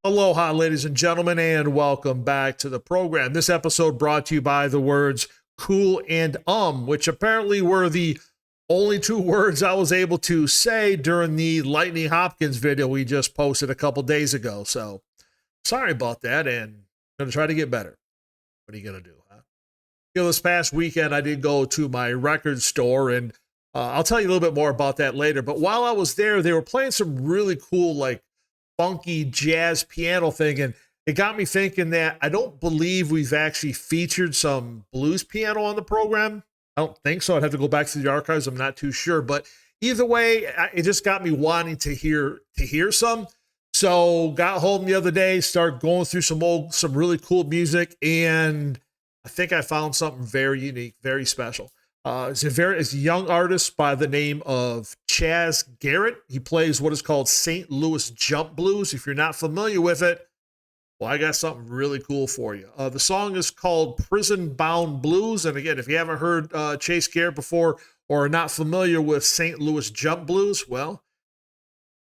Aloha, ladies and gentlemen, and welcome back to the program. This episode brought to you by the words cool and which apparently were the only two words I was able to say during the Lightning Hopkins video we just posted a couple days ago. So sorry about that, and I'm going to try to get better. What are you going to do, huh? This past weekend, I did go to my record store, and I'll tell you a little bit more about that later. But while I was there, they were playing some really cool, like, funky jazz piano thing, and it got me thinking that I don't believe we've actually featured some blues piano on the program. I don't think so. I'd have to go back to the archives. I'm not too sure, but either way, it just got me wanting to hear some. So got home the other day, started going through some really cool music, and I think I found something very unique, very special. It's a young artist by the name of Chaz Garrett. He plays what is called St. Louis Jump Blues. If you're not familiar with it, well, I got something really cool for you. The song is called Prison Bound Blues. And again, if you haven't heard Chaz Garrett before or are not familiar with St. Louis Jump Blues, well,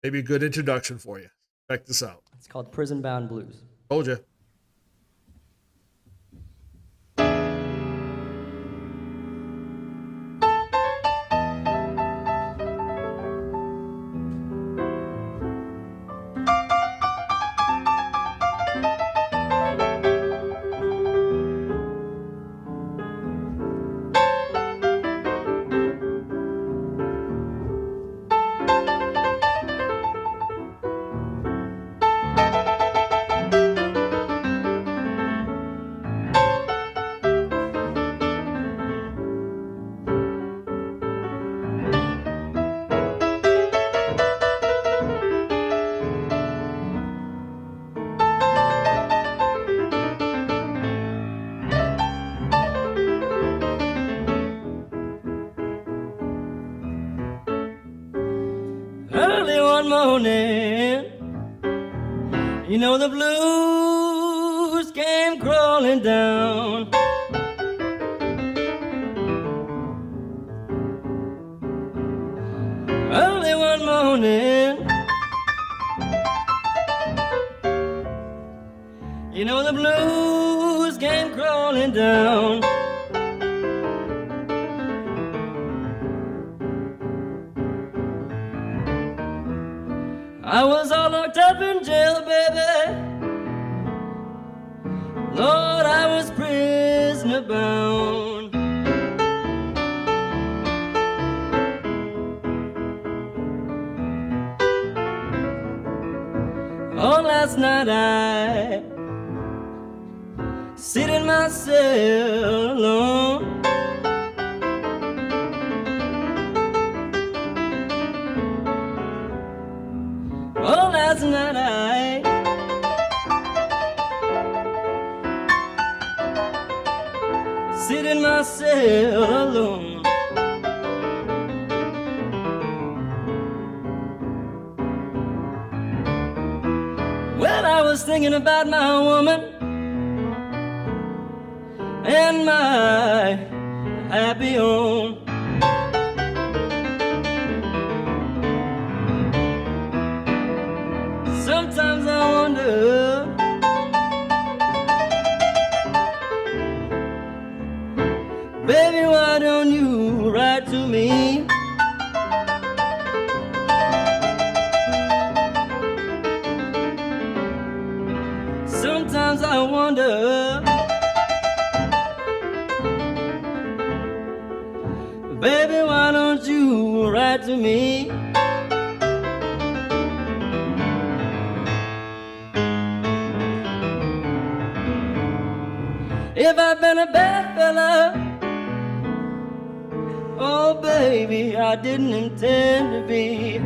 maybe a good introduction for you. Check this out. It's called Prison Bound Blues. Told you. You know the blues came crawling down. Early one morning, you know the blues came crawling down. I was all locked up in jail, baby. Lord, I was prisoner bound. Oh, last night I sit in my cell alone. Oh, last night I sit in my cell alone. Well, I was thinking about my woman and my happy home. Sometimes I wonder, baby, why don't you write to me? Sometimes I wonder, baby, why don't you write to me? If I've been a bad fella, oh baby, I didn't intend to be.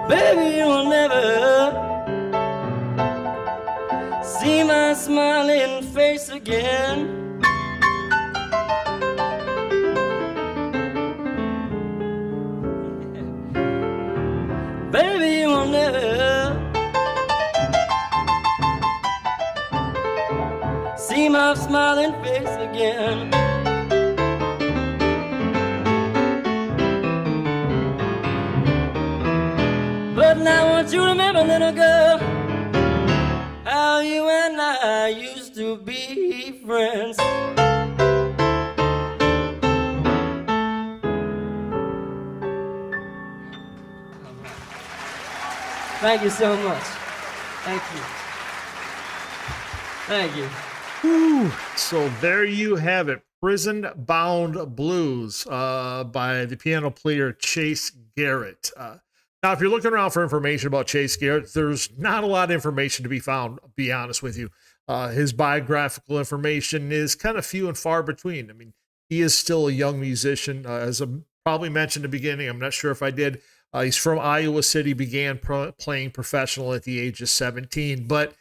Baby, you'll never see my smiling face again. Baby, you will never see my smiling face again. But now I want you to remember, little girl, how you and I used to be friends. Thank you so much. Thank you. Thank you. Whew. So there you have it. Prison Bound Blues by the piano player Chase Garrett. Now, if you're looking around for information about Chase Garrett, there's not a lot of information to be found, I'll be honest with you. His biographical information is kind of few and far between. I mean, he is still a young musician. As I probably mentioned in the beginning, I'm not sure if I did, he's from Iowa City, began playing professional at the age of 17. But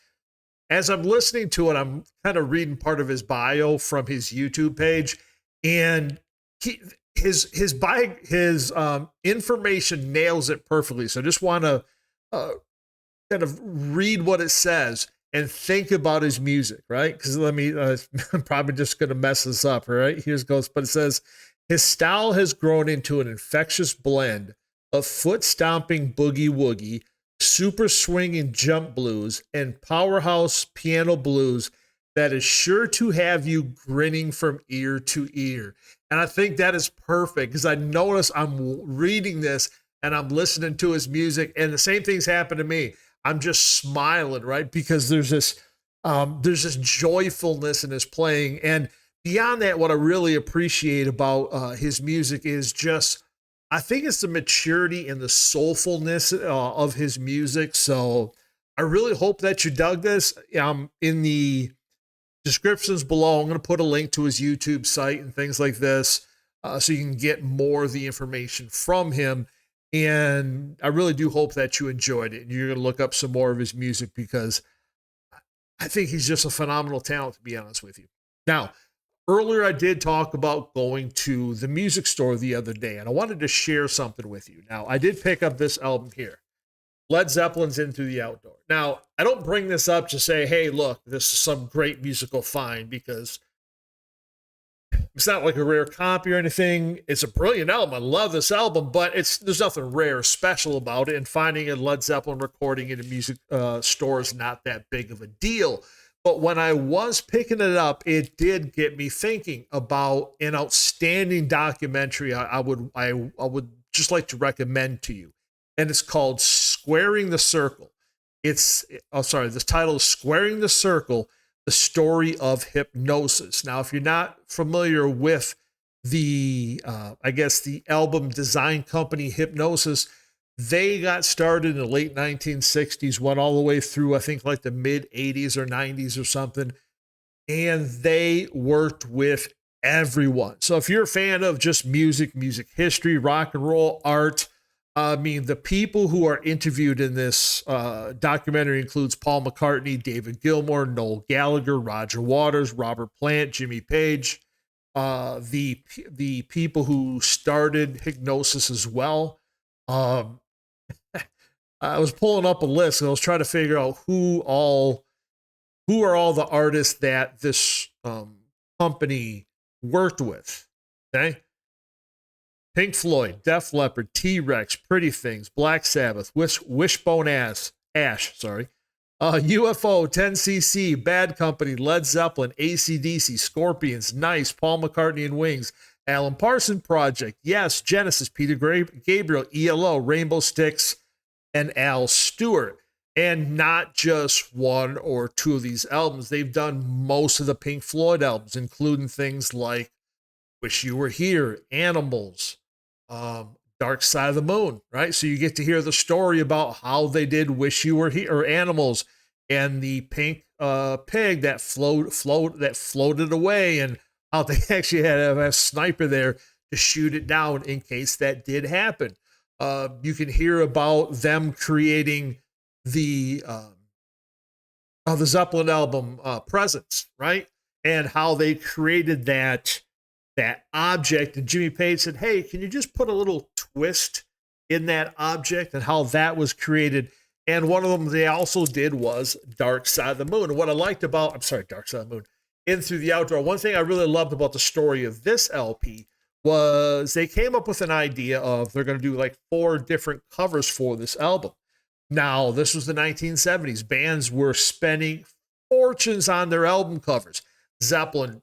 as I'm listening to it, I'm kind of reading part of his bio from his YouTube page, and his information nails it perfectly. So I just want to kind of read what it says and think about his music, right? Because I'm probably just going to mess this up, right? Here's goes, but it says his style has grown into an infectious blend of foot stomping boogie woogie, super swinging jump blues, and powerhouse piano blues that is sure to have you grinning from ear to ear. And I think that is perfect because I notice I'm reading this and I'm listening to his music, and the same things happen to me. I'm just smiling, right? Because there's this joyfulness in his playing. And beyond that, what I really appreciate about his music is just, I think it's the maturity and the soulfulness of his music. So I really hope that you dug this. In the descriptions below, I'm going to put a link to his YouTube site and things like this, so you can get more of the information from him. And I really do hope that you enjoyed it and you're going to look up some more of his music, because I think he's just a phenomenal talent, to be honest with you. Now, earlier I did talk about going to the music store the other day, and I wanted to share something with you. Now, I did pick up this album here, Led Zeppelin's Into the Outdoor. Now, I don't bring this up to say, hey, look, this is some great musical find, because it's not like a rare copy or anything. It's a brilliant album. I love this album, but there's nothing rare or special about it. And finding a Led Zeppelin recording in a music store is not that big of a deal. But when I was picking it up, it did get me thinking about an outstanding documentary I would just like to recommend to you. And it's called Squaring the Circle. The title is Squaring the Circle, the Story of Hipgnosis. Now, if you're not familiar with the album design company Hipgnosis, they got started in the late 1960s, went all the way through, I think, like the mid 80s or 90s or something. And they worked with everyone. So if you're a fan of just music history, rock and roll, art, I mean, the people who are interviewed in this documentary includes Paul McCartney, David Gilmour, Noel Gallagher, Roger Waters, Robert Plant, Jimmy Page, the people who started Hipgnosis as well. I was pulling up a list and I was trying to figure out who are all the artists that this company worked with. Okay. Pink Floyd, Def Leppard, T-Rex, Pretty Things, Black Sabbath, Wishbone Ash, UFO, 10cc, Bad Company, Led Zeppelin, AC/DC, Scorpions, Nice, Paul McCartney and Wings, Alan Parsons Project, Yes, Genesis, Peter Gabriel, ELO, Rainbow Styx, and Al Stewart. And not just one or two of these albums. They've done most of the Pink Floyd albums, including things like Wish You Were Here, Animals, Dark Side of the Moon, right? So you get to hear the story about how they did Wish You Were Here, or Animals, and the pink pig that floated away, and how they actually had a sniper there to shoot it down in case that did happen. You can hear about them creating the Zeppelin album Presence, right? And how they created that object. And Jimmy Page said, hey, can you just put a little twist in that object, and how that was created. And one of them they also did was Dark Side of the Moon. And what I liked about, Dark Side of the Moon, In Through the Outdoor, one thing I really loved about the story of this LP was they came up with an idea of they're going to do like 4 different covers for this album. Now, this was the 1970s. Bands were spending fortunes on their album covers. Zeppelin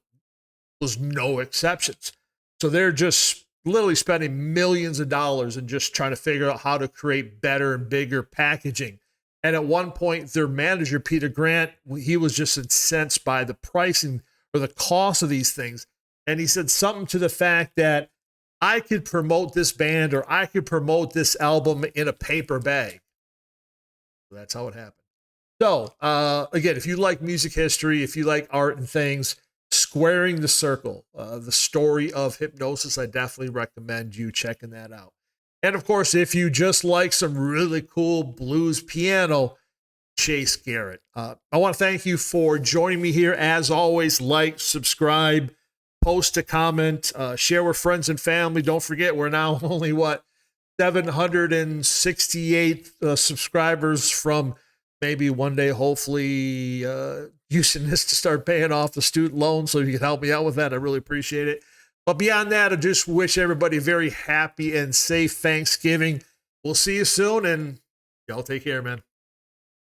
was no exceptions. So they're just literally spending millions of dollars and just trying to figure out how to create better and bigger packaging. And at one point, their manager, Peter Grant, he was just incensed by the pricing or the cost of these things. And he said something to the fact that I could promote this band or I could promote this album in a paper bag. That's how it happened. So, again, if you like music history, if you like art and things, Squaring the Circle, the story of Hipgnosis, I definitely recommend you checking that out. And of course, if you just like some really cool blues piano, Chase Garrett. I want to thank you for joining me here. As always, like, subscribe, post a comment, share with friends and family. Don't forget, we're now only, 768 subscribers from maybe one day, hopefully, using this to start paying off the student loan. So if you can help me out with that, I really appreciate it. But beyond that, I just wish everybody a very happy and safe Thanksgiving. We'll see you soon, and y'all take care, man.